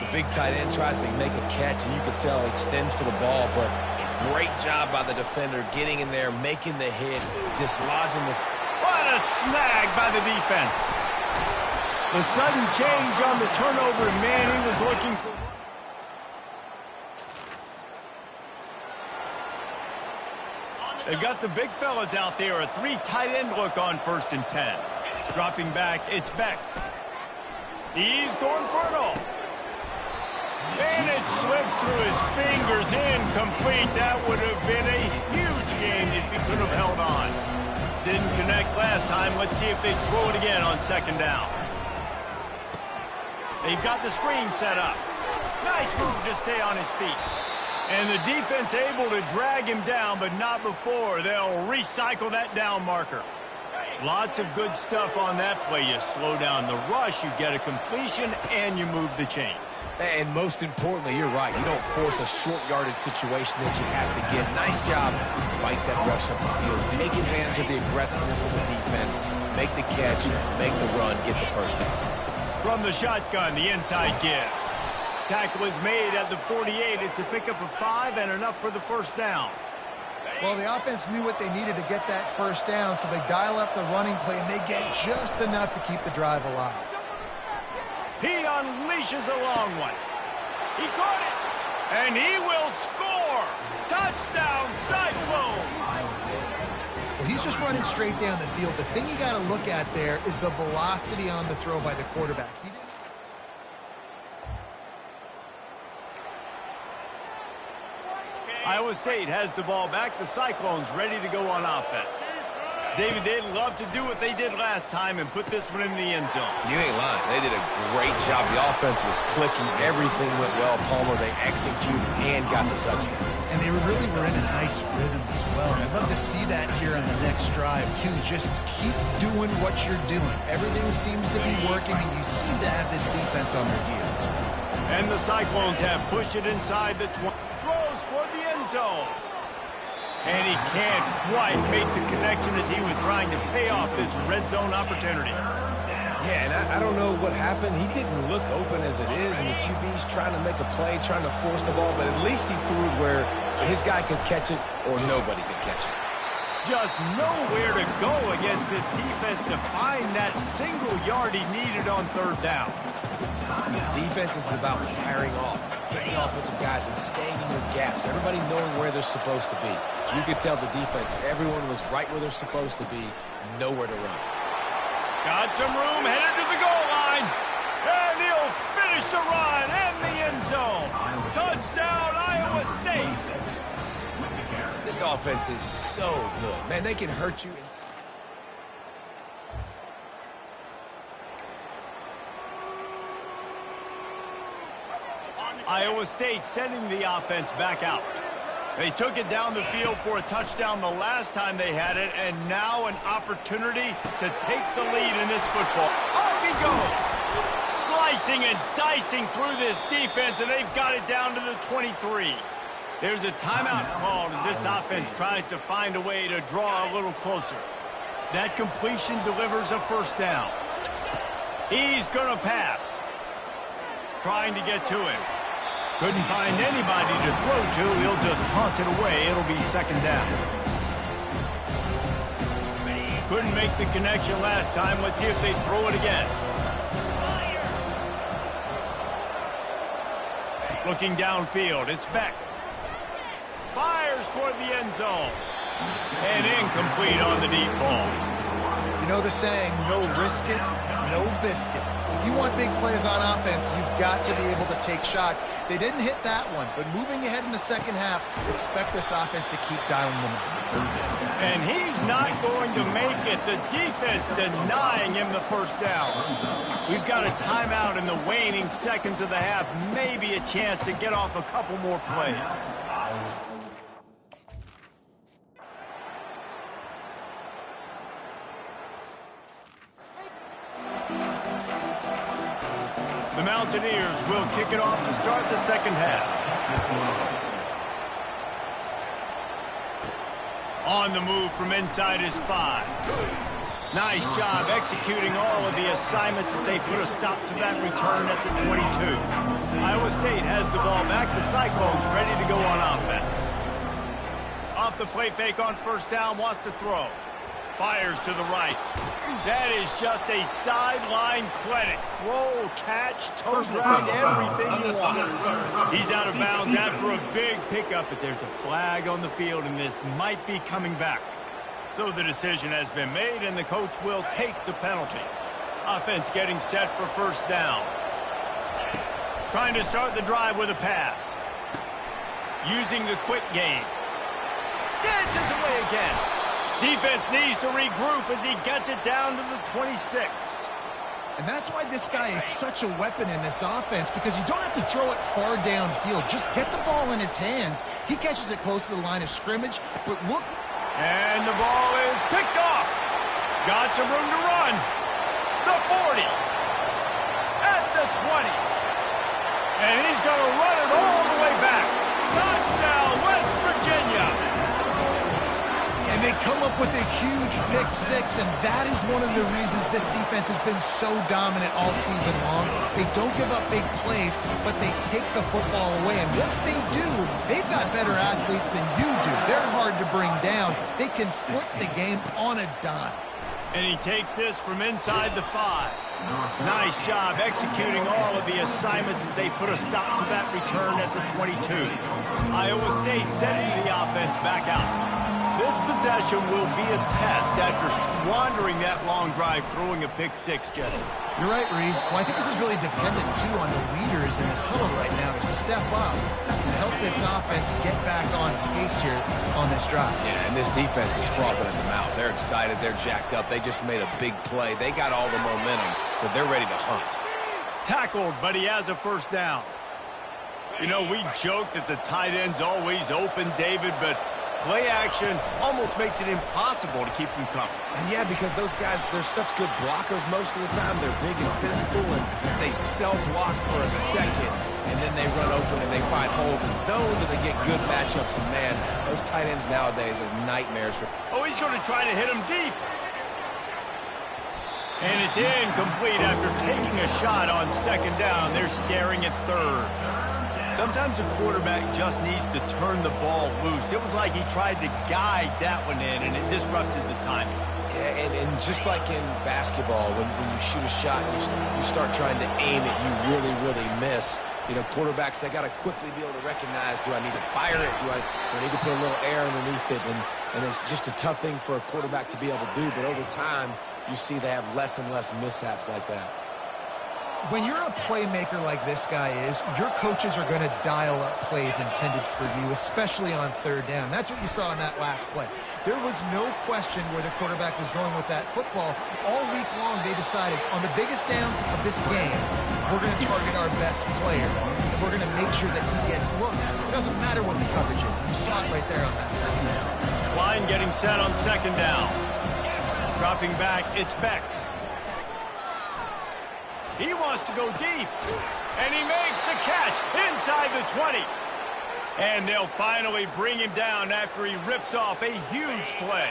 The big tight end tries to make a catch, and you can tell he extends for the ball, but great job by the defender getting in there, making the hit, dislodging the... What a snag by the defense. The sudden change on the turnover, man, he was looking for... They've got the big fellas out there, a 3 tight end look on 1st and 10. Dropping back, it's Beck. He's going for it all. And it slips through his fingers, incomplete. That would have been a huge gain if he could have held on. Didn't connect last time. Let's see if they throw it again on 2nd down. They've got the screen set up. Nice move to stay on his feet. And the defense able to drag him down, but not before. They'll recycle that down marker. Lots of good stuff on that play. You slow down the rush, you get a completion, and you move the chains. And most importantly, you're right. You don't force a short yardage situation that you have to get. Nice job. Fight that rush up the field. Take advantage of the aggressiveness of the defense. Make the catch, make the run, get the 1st down. From the shotgun, the inside give. Tackle is made at the 48. It's a pickup of 5 and enough for the 1st down. Well, the offense knew what they needed to get that 1st down, so they dial up the running play, and they get just enough to keep the drive alive. He unleashes a long one. He caught it, and he will score. Touchdown, Cyclones. Well, he's just running straight down the field. The thing you got to look at there is the velocity on the throw by the quarterback. Iowa State has the ball back. The Cyclones ready to go on offense. David, they'd love to do what they did last time and put this one in the end zone. You ain't lying. They did a great job. The offense was clicking. Everything went well. Palmer, they executed and got the touchdown. And they really were in a nice rhythm as well. I'd love to see that here on the next drive, too. Just keep doing what you're doing. Everything seems to be working, and you seem to have this defense on their heels. And the Cyclones have pushed it inside the 20. Throws toward the end zone. And he can't quite make the connection as he was trying to pay off this red zone opportunity. Yeah, and I don't know what happened. He didn't look open as it is, and the QB's trying to make a play, trying to force the ball, but at least he threw it where his guy could catch it or nobody could catch it. Just nowhere to go against this defense to find that single yard he needed on third down. Defense is about firing off, hitting the offensive guys, and staying in their gaps. Everybody knowing where they're supposed to be. You could tell the defense, everyone was right where they're supposed to be, nowhere to run. Got some room, headed to the goal line. And he'll finish the run and the end zone. Touchdown, Iowa State. This offense is so good. Man, they can hurt you. Iowa State sending the offense back out. They took it down the field for a touchdown the last time they had it, and now an opportunity to take the lead in this football. Off he goes! Slicing and dicing through this defense, and they've got it down to the 23. There's a timeout called as this offense tries to find a way to draw a little closer. That completion delivers a first down. He's going to pass. Trying to get to him. Couldn't find anybody to throw to. He'll just toss it away. It'll be second down. Couldn't make the connection last time. Let's see if they throw it again. Looking downfield. It's Beck. Fires toward the end zone. And incomplete on the deep ball. You know the saying, no risk it, no biscuit. If you want big plays on offense, you've got to be able to take shots. They didn't hit that one, but moving ahead in the second half, expect this offense to keep dialing them up. And he's not going to make it. The defense denying him the first down. We've got a timeout in the waning seconds of the half. Maybe a chance to get off a couple more plays. The Mountaineers will kick it off to start the second half. On the move from inside his 5. Nice job executing all of the assignments as they put a stop to that return at the 22. Iowa State has the ball back. The Cyclones ready to go on offense. Off the play fake on first down, wants to throw. Fires to the right. That is just a sideline clinic. Throw, catch, toe drag, everything you want. He's out of bounds after a big pickup, but there's a flag on the field, and this might be coming back. So the decision has been made, and the coach will take the penalty. Offense getting set for first down. Trying to start the drive with a pass. Using the quick game. Dances away again. Defense needs to regroup as he gets it down to the 26. And that's why this guy is such a weapon in this offense, because you don't have to throw it far downfield. Just get the ball in his hands. He catches it close to the line of scrimmage, but look. And the ball is picked off. Got some room to run. The 40. At the 20. And he's going to run it all the way back. Touchdown, West Virginia. And they come up with a huge pick-6, and that is one of the reasons this defense has been so dominant all season long. They don't give up big plays, but they take the football away. And once they do, they've got better athletes than you do. They're hard to bring down. They can flip the game on a dime. And he takes this from inside the 5. Nice job executing all of the assignments as they put a stop to that return at the 22. Iowa State sending the offense back out. This possession will be a test after squandering that long drive throwing a pick six, Jesse. You're right, Reese. Well, I think this is really dependent, too, on the leaders in this huddle right now to step up and help this offense get back on pace here on this drive. Yeah, and this defense is frothing at the mouth. They're excited. They're jacked up. They just made a big play. They got all the momentum, so they're ready to hunt. Tackled, but he has a first down. You know, we joke that the tight end's always open, David, but play action almost makes it impossible to keep them coming. And yeah, because those guys, they're such good blockers most of the time. They're big and physical, and they self-block for a second, and then they run open and they find holes in zones, and they get good matchups. And man, those tight ends nowadays are nightmares for. Oh, he's going to try to hit him deep. And it's incomplete after taking a shot on second down. They're staring at third. Sometimes a quarterback just needs to turn the ball loose. It was like he tried to guide that one in, and it disrupted the timing. Yeah, and just like in basketball, when you shoot a shot, you start trying to aim it, you really miss. You know, quarterbacks, they got to quickly be able to recognize, do I need to fire it? Do I need to put a little air underneath it? And it's just a tough thing for a quarterback to be able to do, but over time, you see they have less and less mishaps like that. When you're a playmaker like this guy is, your coaches are going to dial up plays intended for you, especially on third down. That's what you saw in that last play. There was no question where the quarterback was going with that football. All week long, they decided on the biggest downs of this game, we're going to target our best player. We're going to make sure that he gets looks. It doesn't matter what the coverage is. You saw it right there on that play. Line getting set on second down. Dropping back, it's Beck. He wants to go deep, and he makes the catch inside the 20. And they'll finally bring him down after he rips off a huge play.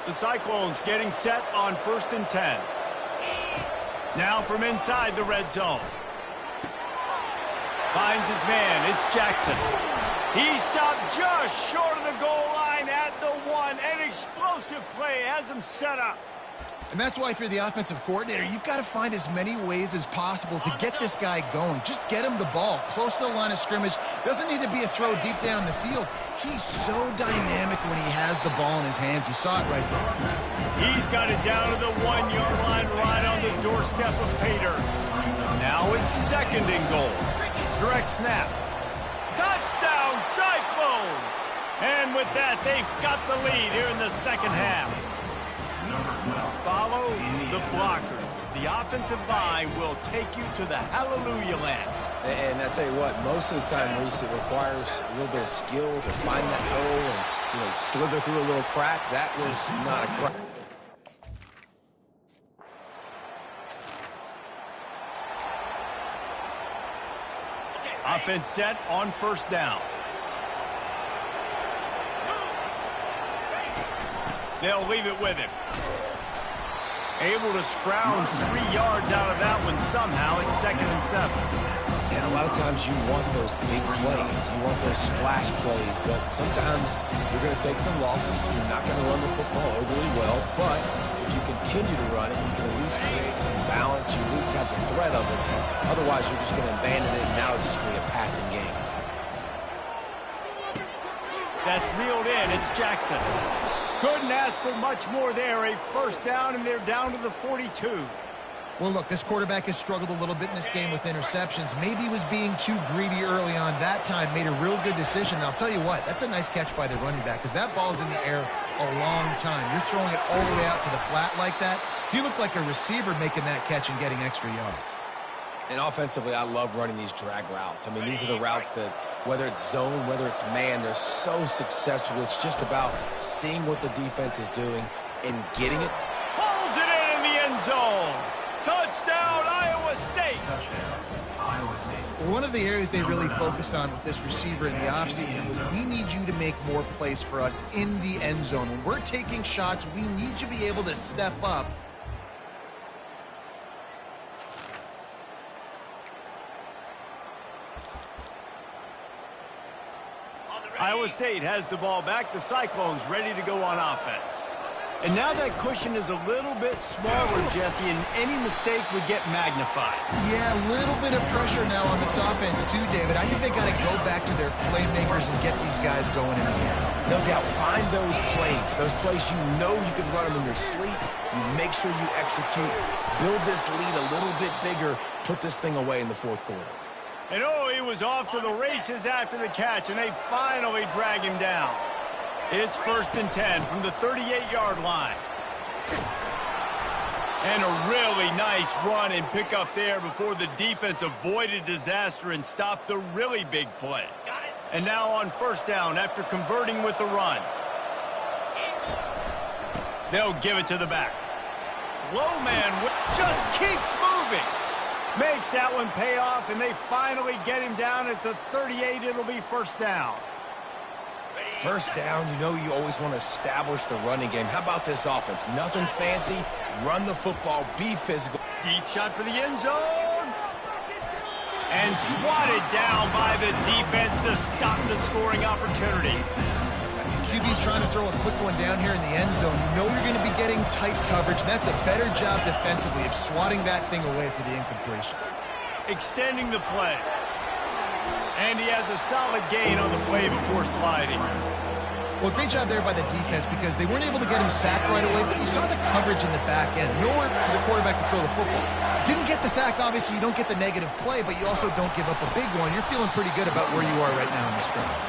The Cyclones getting set on 1st and 10. Now from inside the red zone. Finds his man, it's Jackson. He stopped just short of the goal line at the 1. An explosive play has him set up. And that's why if you're the offensive coordinator, you've got to find as many ways as possible to get this guy going. Just get him the ball close to the line of scrimmage. Doesn't need to be a throw deep down the field. He's so dynamic when he has the ball in his hands. You saw it right there. He's got it down to the 1-yard line right on the doorstep of Pater. Now it's 2nd and goal. Direct snap. Touchdown, Cyclones! And with that, they've got the lead here in the second half. Follow the blockers. The offensive line will take you to the hallelujah land. And I tell you what, most of the time, Reese, it requires a little bit of skill to find that hole and, slither through a little crack. That was not a crack. Offense set on 1st down. They'll leave it with him. Able to scrounge 3 yards out of that one somehow. It's 2nd and 7. And a lot of times you want those big plays. You want those splash plays. But sometimes you're going to take some losses. You're not going to run the football overly well. But if you continue to run it, you can at least create some balance. You at least have the threat of it. Otherwise, you're just going to abandon it, and now it's just going to be a passing game. That's reeled in. It's Jackson. Couldn't ask for much more there. A 1st down, and they're down to the 42. Well, look, this quarterback has struggled a little bit in this game with interceptions. Maybe he was being too greedy early on. That time made a real good decision. And I'll tell you what, that's a nice catch by the running back because that ball's in the air a long time. You're throwing it all the way out to the flat like that. He looked like a receiver making that catch and getting extra yards. And offensively, I love running these drag routes. I mean, these are the routes that, whether it's zone, whether it's man, they're so successful. It's just about seeing what the defense is doing and getting it. Pulls it in the end zone. Touchdown, Iowa State. Well, one of the areas they really focused on with this receiver in the offseason was we need you to make more plays for us in the end zone. When we're taking shots, we need you to be able to step up. Iowa State has the ball back. The Cyclones ready to go on offense. And now that cushion is a little bit smaller, Jesse, and any mistake would get magnified. Yeah, a little bit of pressure now on this offense too, David. I think they got to go back to their playmakers and get these guys going in the air. No doubt. Find those plays you know you can run them in your sleep. You make sure you execute. Build this lead a little bit bigger. Put this thing away in the fourth quarter. And oh, he was off to the races after the catch, and they finally drag him down. It's 1st and 10 from the 38-yard line. And a really nice run and pick up there before the defense avoided disaster and stopped the really big play. And now on 1st down after converting with the run. They'll give it to the back. Low man just keeps moving. Makes that one pay off, and they finally get him down at the 38. It'll be 1st down. 1st down, you know you always want to establish the running game. How about this offense? Nothing fancy. Run the football. Be physical. Deep shot for the end zone. And swatted down by the defense to stop the scoring opportunity. QB's trying to throw a quick one down here in the end zone. You know you're going to be getting tight coverage. That's a better job defensively of swatting that thing away for the incompletion. Extending the play. And he has a solid gain on the play before sliding. Well, great job there by the defense because they weren't able to get him sacked right away, but you saw the coverage in the back end. Nowhere for the quarterback to throw the football. Didn't get the sack, obviously. You don't get the negative play, but you also don't give up a big one. You're feeling pretty good about where you are right now in this drive.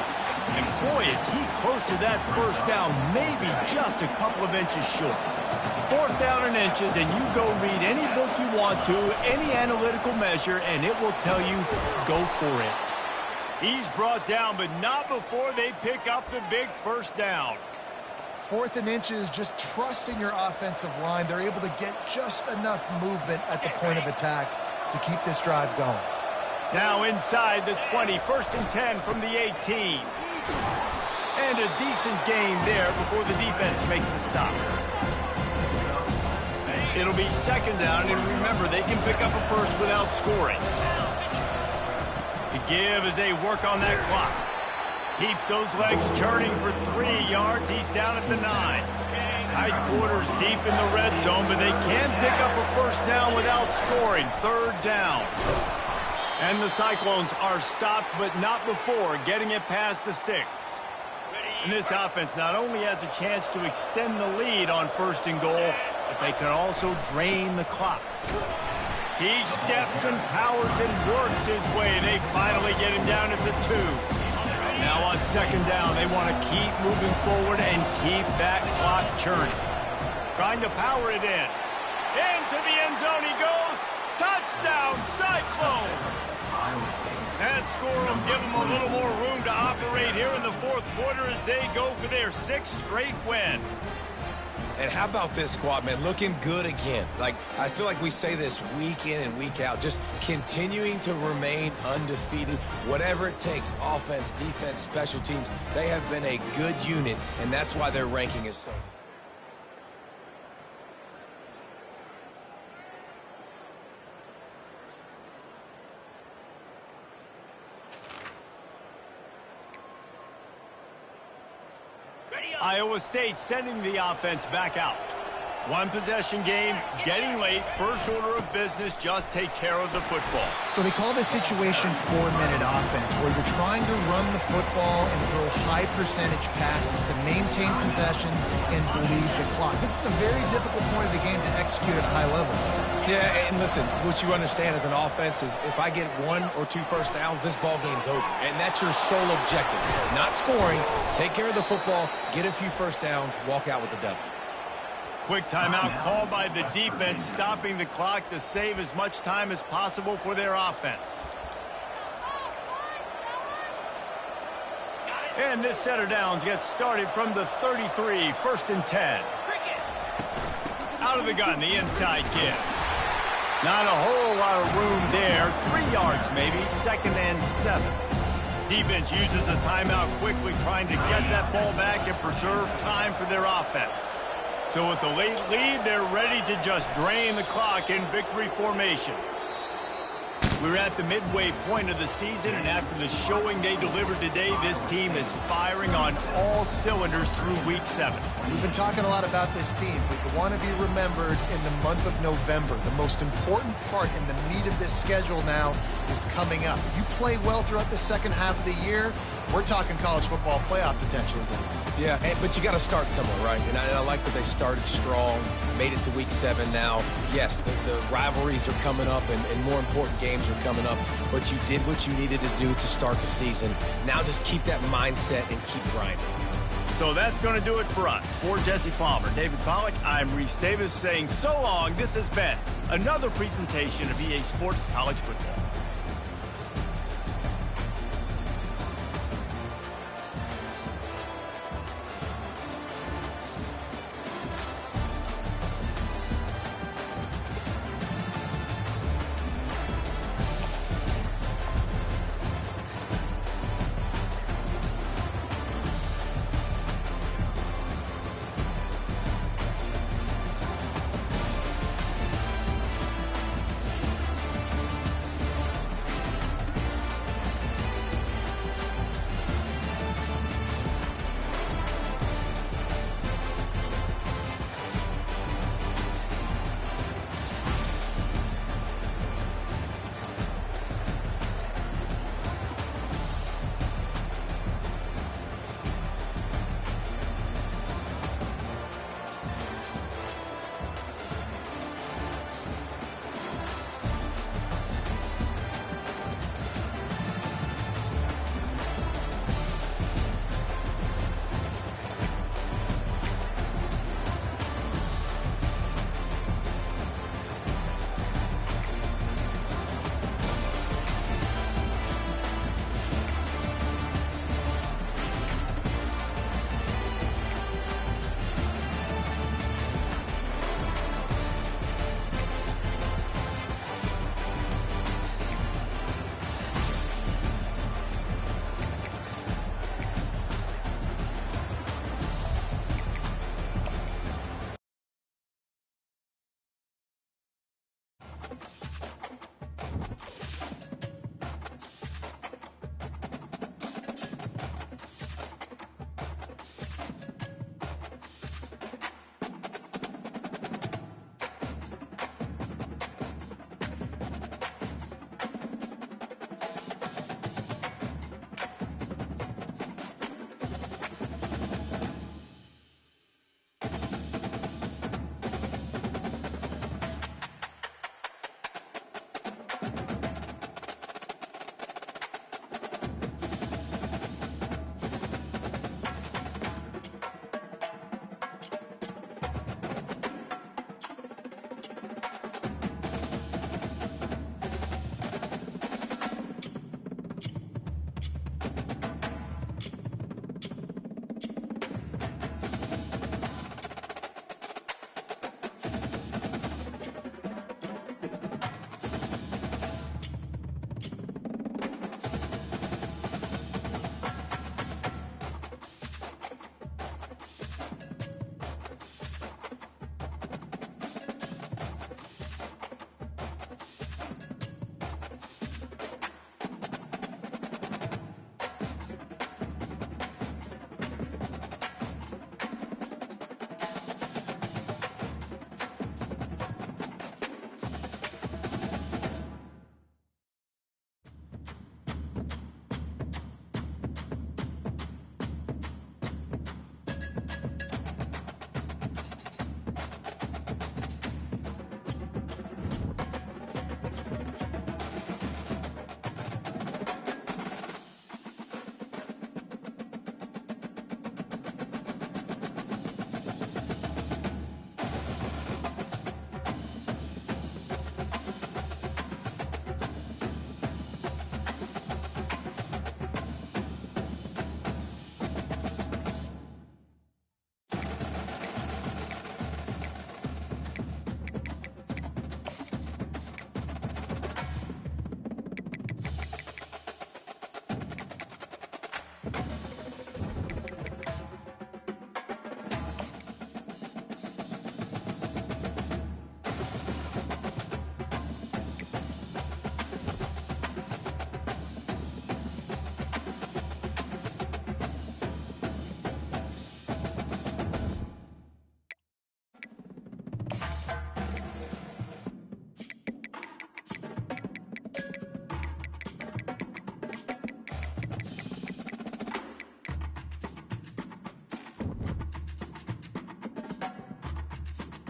And boy, is he close to that 1st down, maybe just a couple of inches short. 4th down in inches, and you go read any book you want to, any analytical measure, and it will tell you, go for it. He's brought down, but not before they pick up the big 1st down. 4th and inches, just trusting your offensive line. They're able to get just enough movement at the point of attack to keep this drive going. Now inside the 20, 1st and 10 from the 18. And a decent gain there before the defense makes the stop. It'll be 2nd down, and remember, they can pick up a 1st without scoring. The give as they work on that clock. Keeps those legs churning for 3 yards. He's down at the 9. Tight quarters deep in the red zone, but they can pick up a 1st down without scoring. 3rd down. And the Cyclones are stopped, but not before getting it past the sticks. And this offense not only has a chance to extend the lead on 1st and goal, but they can also drain the clock. He steps and powers and works his way. They finally get him down at the 2. Now on 2nd down, they want to keep moving forward and keep that clock churning. Trying to power it in. Into the end zone he goes. Touchdown, Cyclones! That score will give them a little more room to operate here in the 4th quarter as they go for their 6th straight win. And how about this squad, man? Looking good again. Like, I feel like we say this week in and week out, just continuing to remain undefeated. Whatever it takes, offense, defense, special teams, they have been a good unit, and that's why their ranking is so high. Iowa State sending the offense back out. One possession game, getting late, first order of business, just take care of the football. So they call this situation 4-minute offense, where you're trying to run the football and throw high percentage passes to maintain possession and bleed the clock. This is a very difficult point of the game to execute at a high level. Yeah, and listen, what you understand as an offense is if I get 1 or 2 first downs, this ball game's over. And that's your sole objective. Not scoring, take care of the football, get a few first downs, walk out with the W. Quick timeout called by the defense, stopping the clock to save as much time as possible for their offense. And this set of downs gets started from the 33, 1st and 10. Out of the gun, the inside give. Not a whole lot of room there. 3 yards maybe, 2nd and 7. Defense uses a timeout quickly, trying to get that ball back and preserve time for their offense. So with the late lead, they're ready to just drain the clock in victory formation. We're at the midway point of the season, and after the showing they delivered today, this team is firing on all cylinders through Week 7. We've been talking a lot about this team, but you want to be remembered in the month of November. The most important part in the meat of this schedule now is coming up. You play well throughout the second half of the year, we're talking college football playoff potential again. Yeah, but you got to start somewhere, right? And I like that they started strong, made it to Week 7 now. Yes, the rivalries are coming up, and more important games are coming up, but you did what you needed to do to start the season. Now just keep that mindset and keep grinding. So that's going to do it for us. For Jesse Palmer, David Pollack, I'm Reese Davis saying so long. This has been another presentation of EA Sports College Football.